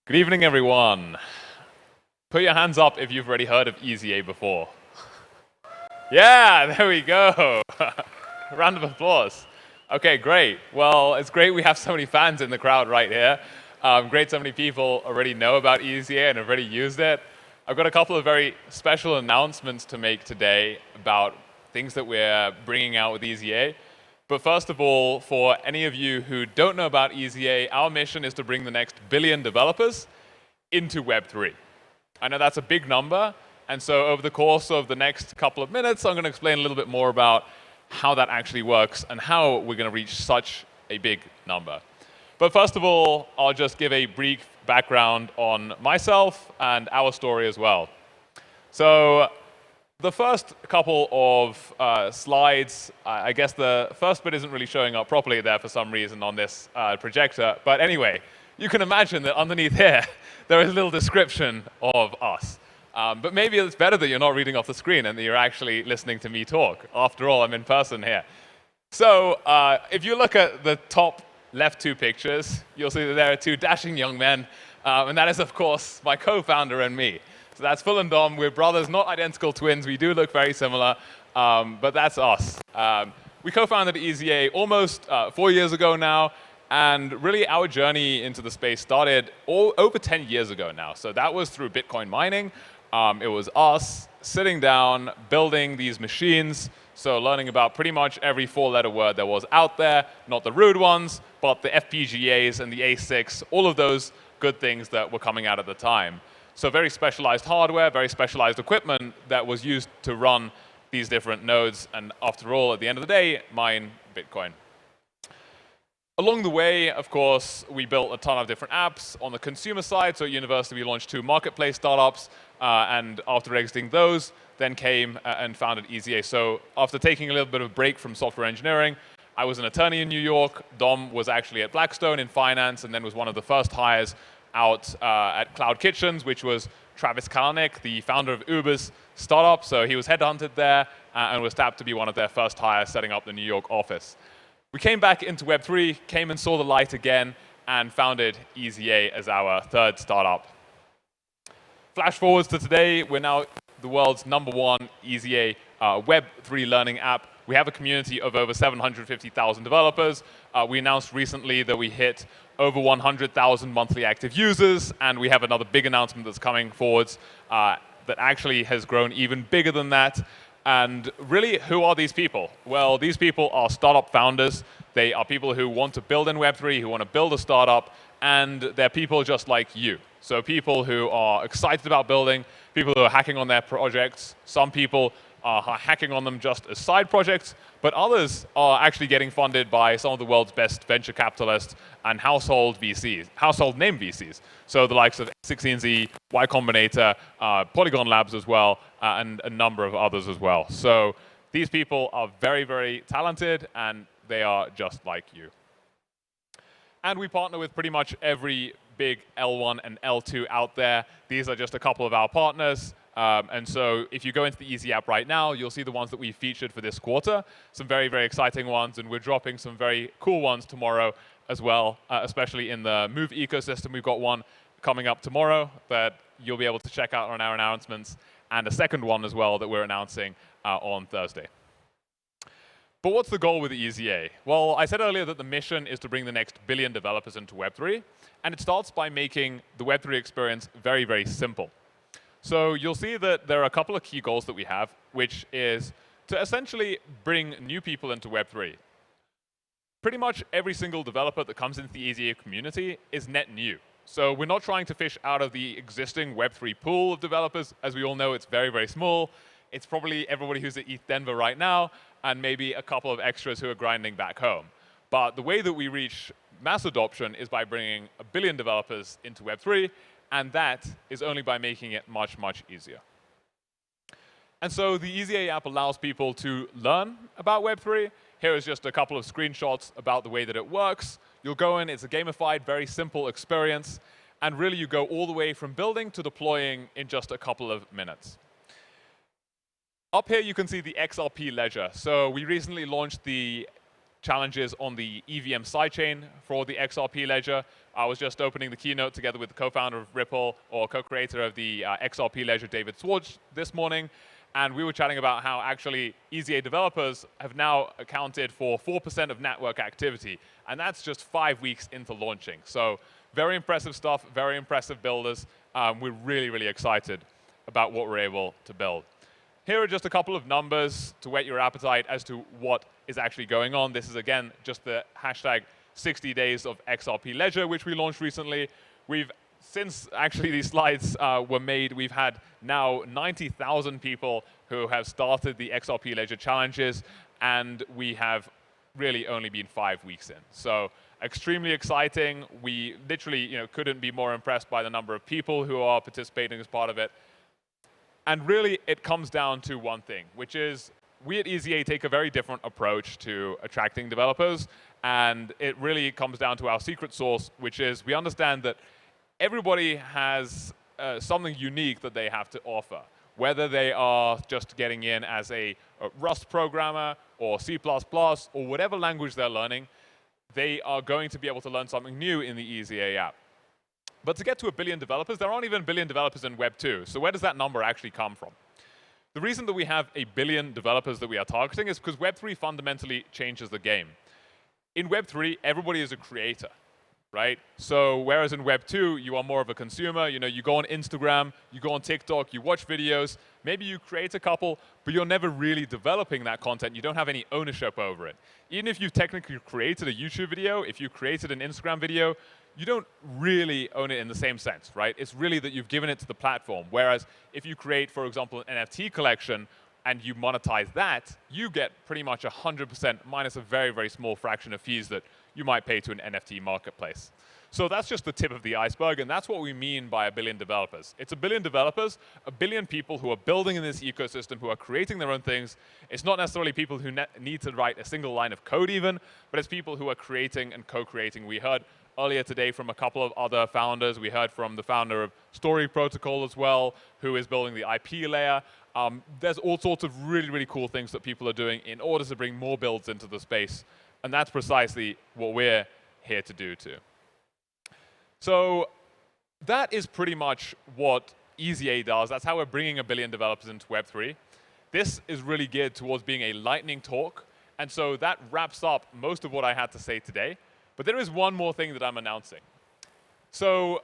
Good evening, everyone. Put your hands up if you've already heard of EasyA before. Yeah, there we go. Round of applause. Okay, great. Well, it's great we have so many fans in the crowd right here. Great so many people already know about EasyA and have already used it. I've got a couple of very special announcements to make today about things that we're bringing out with EasyA. But first of all, for any of you who don't know about EasyA, our mission is to bring the next billion developers into Web3. I know that's a big number, and so over the course of the next couple of minutes, I'm going to explain a little bit more about how that actually works and how we're going to reach such a big number. But first of all, I'll just give a brief background on myself and our story as well. So the first couple of slides, I guess the first bit isn't really showing up properly there for some reason on this projector. But anyway, you can imagine that underneath here, there is a little description of us. But maybe it's better that you're not reading off the screen and that you're actually listening to me talk. After all, I'm in person here. So if you look at the top left two pictures, you'll see that there are two dashing young men. And that is, of course, my co-founder and me. So that's Phil and Dom. We're brothers, not identical twins. We do look very similar, but that's us. We co-founded EasyA almost 4 years ago now, and really our journey into the space started over 10 years ago now. So that was through Bitcoin mining. It was us sitting down, building these machines, so learning about pretty much every four-letter word there was out there, not the rude ones, but the FPGAs and the ASICs, all of those good things that were coming out at the time. So very specialized hardware, very specialized equipment that was used to run these different nodes, and after all, at the end of the day, mine Bitcoin. Along the way, of course, we built a ton of different apps on the consumer side. So at university, we launched 2 marketplace startups, and after exiting those, then came and founded EasyA. So after taking a little bit of a break from software engineering, I was an attorney in New York. Dom was actually at Blackstone in finance, and then was one of the first hires out at Cloud Kitchens, which was Travis Kalanick, the founder of Uber's startup. So he was headhunted there and was tapped to be one of their first hires setting up the New York office. We came back into Web3, came and saw the light again, and founded EasyA as our third startup. Flash forwards to today, we're now the world's #1 EasyA Web3 learning app. We have a community of over 750,000 developers. We announced recently that we hit over 100,000 monthly active users, and we have another big announcement that's coming forwards that actually has grown even bigger than that. And really, who are these people? Well, these people are startup founders. They are people who want to build in Web3, who want to build a startup, and they're people just like you. So people who are excited about building, people who are hacking on their projects. Some people are hacking on them just as side projects, but others are actually getting funded by some of the world's best venture capitalists and household VCs, household name VCs. So the likes of 16Z, Y Combinator, Polygon Labs as well, and a number of others as well. So these people are very, very talented, and they are just like you. And we partner with pretty much every big L1 and L2 out there. These are just a couple of our partners. And so if you go into the EasyA App right now, you'll see the ones that we featured for this quarter. Some very, very exciting ones, and we're dropping some very cool ones tomorrow as well, especially in the Move ecosystem. We've got one coming up tomorrow that you'll be able to check out on our announcements, and a second one as well that we're announcing on Thursday. But what's the goal with EasyA? Well, I said earlier that the mission is to bring the next billion developers into Web3, and it starts by making the Web3 experience very, very simple. So you'll see that there are a couple of key goals that we have, which is to essentially bring new people into Web3. Pretty much every single developer that comes into the EasyA community is net new. So we're not trying to fish out of the existing Web3 pool of developers. As we all know, it's very, very small. It's probably everybody who's at ETHDenver right now, and maybe a couple of extras who are grinding back home. But the way that we reach mass adoption is by bringing 1 billion developers into Web3, and that is only by making it much, much easier. And so the EasyA app allows people to learn about Web3. Here is just a couple of screenshots about the way that it works. You'll go in, it's a gamified, very simple experience, and really you go all the way from building to deploying in just a couple of minutes. Up here you can see the XRP ledger. So we recently launched the challenges on the EVM sidechain for the XRP ledger. I was just opening the keynote together with the co-founder of Ripple, or co-creator of the XRP ledger, David Swartz, this morning. And we were chatting about how actually EasyA developers have now accounted for 4% of network activity. And that's just 5 weeks into launching. So very impressive stuff, very impressive builders. We're really, really excited about what we're able to build. Here are just a couple of numbers to whet your appetite as to what is actually going on. This is, again, just the hashtag 60 days of XRP ledger, which we launched recently. Since actually these slides were made, we've had now 90,000 people who have started the XRP ledger challenges, and we have really only been 5 weeks in. So extremely exciting. We literally couldn't be more impressed by the number of people who are participating as part of it. And really, it comes down to one thing, which is we at EasyA take a very different approach to attracting developers, and it really comes down to our secret sauce, which is we understand that everybody has something unique that they have to offer, whether they are just getting in as a Rust programmer or C++ or whatever language they're learning, they are going to be able to learn something new in the EasyA app. But to get to 1 billion developers, there aren't even 1 billion developers in Web 2. So where does that number actually come from? The reason that we have 1 billion developers that we are targeting is because Web 3 fundamentally changes the game. In Web 3, everybody is a creator, right? So whereas in Web 2, you are more of a consumer, you go on Instagram, you go on TikTok, you watch videos, maybe you create a couple, but you're never really developing that content. You don't have any ownership over it. Even if you've technically created a YouTube video, if you created an Instagram video, you don't really own it in the same sense, right? It's really that you've given it to the platform. Whereas if you create, for example, an NFT collection and you monetize that, you get pretty much 100% minus a very, very small fraction of fees that you might pay to an NFT marketplace. So that's just the tip of the iceberg, and that's what we mean by 1 billion developers. It's 1 billion developers, 1 billion people who are building in this ecosystem, who are creating their own things. It's not necessarily people who need to write a single line of code even, but it's people who are creating and co-creating. We heard earlier today from a couple of other founders. We heard from the founder of Story Protocol as well, who is building the IP layer. There's all sorts of really, really cool things that people are doing in order to bring more builds into the space. And that's precisely what we're here to do too. So that is pretty much what EasyA does. That's how we're bringing 1 billion developers into Web3. This is really geared towards being a lightning talk. And so that wraps up most of what I had to say today. But there is one more thing that I'm announcing. So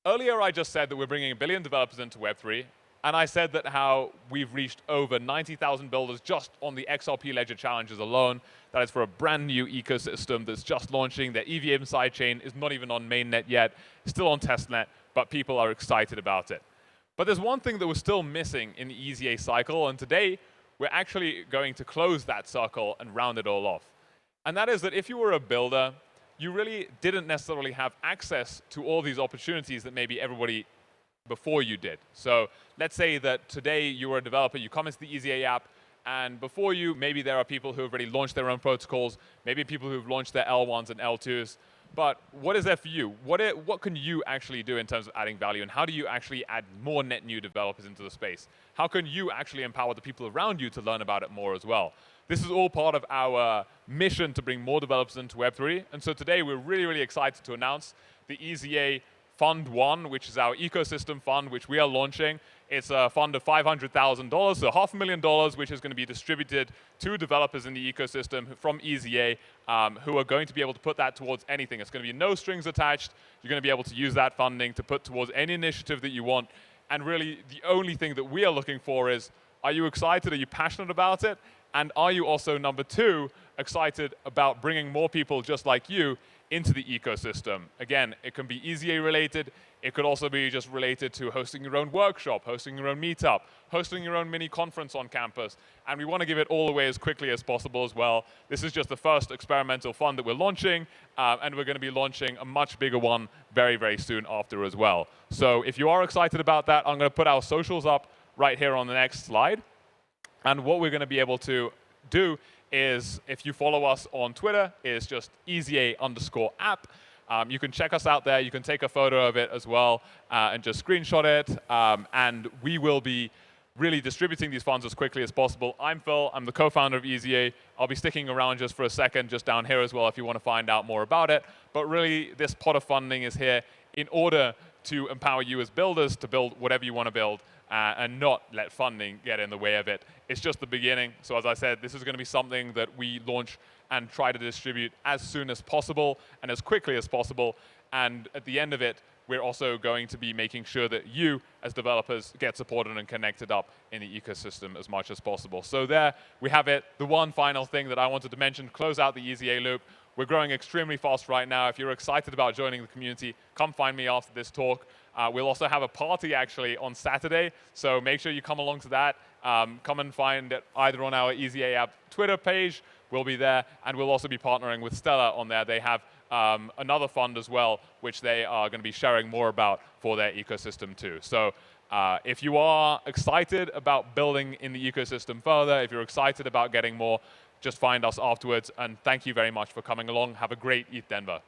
earlier I just said that we're bringing 1 billion developers into Web3, and I said that how we've reached over 90,000 builders just on the XRP ledger challenges alone. That is for a brand new ecosystem that's just launching. Their EVM sidechain is not even on mainnet yet, still on testnet, but people are excited about it. But there's one thing that was still missing in the EasyA cycle, and today we're actually going to close that circle and round it all off. And that is that if you were a builder, you really didn't necessarily have access to all these opportunities that maybe everybody before you did. So let's say that today you were a developer, you come into the EasyA app, and before you, maybe there are people who have already launched their own protocols, maybe people who've launched their L1s and L2s. But what is there for you? What can you actually do in terms of adding value, and how do you actually add more net new developers into the space? How can you actually empower the people around you to learn about it more as well? This is all part of our mission to bring more developers into Web3. And so today we're really, really excited to announce the EasyA Fund 1, which is our ecosystem fund, which we are launching. It's a fund of $500,000, so $500,000, which is going to be distributed to developers in the ecosystem from EasyA, who are going to be able to put that towards anything. It's going to be no strings attached. You're going to be able to use that funding to put towards any initiative that you want. And really, the only thing that we are looking for is, are you excited? Are you passionate about it? And are you also, number two, excited about bringing more people just like you into the ecosystem? Again, it can be EasyA related. It could also be just related to hosting your own workshop, hosting your own meetup, hosting your own mini conference on campus. And we want to give it all away as quickly as possible as well. This is just the first experimental fund that we're launching, and we're going to be launching a much bigger one very, very soon after as well. So if you are excited about that, I'm going to put our socials up right here on the next slide. And what we're going to be able to do is, if you follow us on Twitter, is just EasyA_app. You can check us out there. You can take a photo of it as well and just screenshot it. And we will be really distributing these funds as quickly as possible. I'm Phil, I'm the co-founder of EasyA. I'll be sticking around just for a second, just down here as well if you want to find out more about it. But really, this pot of funding is here in order to empower you as builders to build whatever you want to build and not let funding get in the way of it. It's just the beginning. So as I said, this is going to be something that we launch and try to distribute as soon as possible and as quickly as possible. And at the end of it, we're also going to be making sure that you, as developers, get supported and connected up in the ecosystem as much as possible. So there we have it. The one final thing that I wanted to mention, close out the EasyA loop. We're growing extremely fast right now. If you're excited about joining the community, come find me after this talk. We'll also have a party actually on Saturday, so make sure you come along to that. Come and find it either on our EasyA App Twitter page. We'll be there, and we'll also be partnering with Stella on there. They have another fund as well, which they are going to be sharing more about for their ecosystem too. So if you are excited about building in the ecosystem further, if you're excited about getting more, just find us afterwards. And thank you very much for coming along. Have a great ETHDenver.